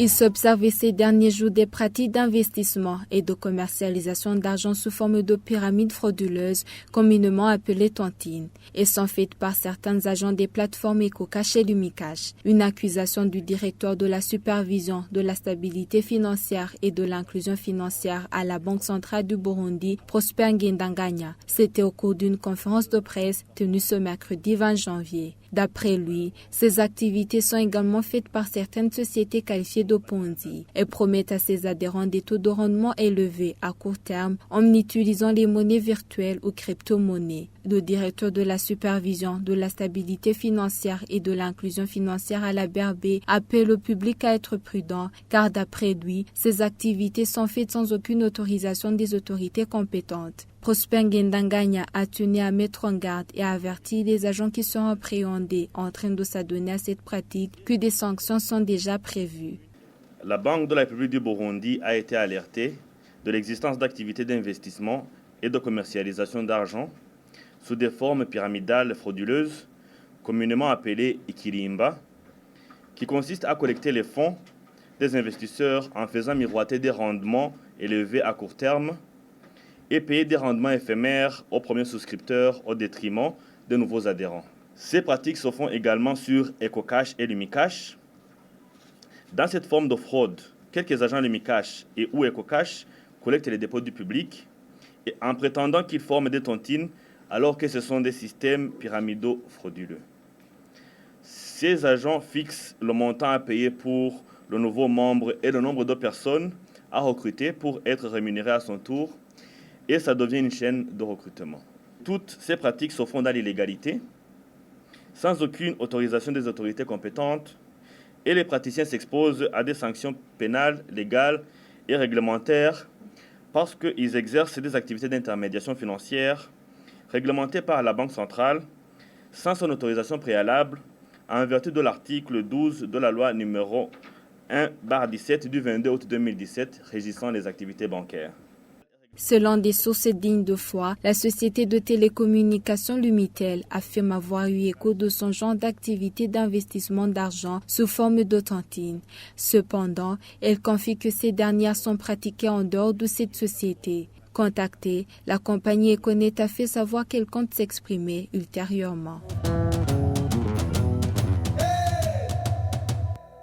Il s'observe ces derniers jours des pratiques d'investissement et de commercialisation d'argent sous forme de pyramides frauduleuses, communément appelées tontines, et sont faites par certains agents des plateformes EcoCash et Lumicash. Une accusation du directeur de la supervision de la stabilité financière et de l'inclusion financière à la Banque centrale du Burundi, Prosper Ngendanganya. C'était au cours d'une conférence de presse tenue ce mercredi 20 janvier. D'après lui, ces activités sont également faites par certaines sociétés qualifiées de Ponzi et promettent à ses adhérents des taux de rendement élevés à court terme en utilisant les monnaies virtuelles ou crypto-monnaies. Le directeur de la supervision de la stabilité financière et de l'inclusion financière à la BRB appelle le public à être prudent car d'après lui, ces activités sont faites sans aucune autorisation des autorités compétentes. Prosper Ngendanganya a tenu à mettre en garde et à avertir les agents qui sont appréhendés en train de s'adonner à cette pratique que des sanctions sont déjà prévues. La Banque de la République du Burundi a été alertée de l'existence d'activités d'investissement et de commercialisation d'argent sous des formes pyramidales frauduleuses, communément appelées ikirimba, qui consistent à collecter les fonds des investisseurs en faisant miroiter des rendements élevés à court terme et payer des rendements éphémères aux premiers souscripteurs au détriment de nouveaux adhérents. Ces pratiques se font également sur EcoCash et Lumicash. Dans cette forme de fraude, quelques agents Lumicash et ou EcoCash collectent les dépôts du public et en prétendant qu'ils forment des tontines alors que ce sont des systèmes pyramidaux frauduleux. Ces agents fixent le montant à payer pour le nouveau membre et le nombre de personnes à recruter pour être rémunéré à son tour, et ça devient une chaîne de recrutement. Toutes ces pratiques se font dans l'illégalité, sans aucune autorisation des autorités compétentes, et les praticiens s'exposent à des sanctions pénales, légales et réglementaires parce qu'ils exercent des activités d'intermédiation financière réglementées par la Banque centrale sans son autorisation préalable en vertu de l'article 12 de la loi numéro 1/17 du 22 août 2017 régissant les activités bancaires. Selon des sources dignes de foi, la société de télécommunications Lumitel affirme avoir eu écho de son genre d'activité d'investissement d'argent sous forme de tontine. Cependant, elle confie que ces dernières sont pratiquées en dehors de cette société. Contactée, la compagnie Econet a fait savoir qu'elle compte s'exprimer ultérieurement.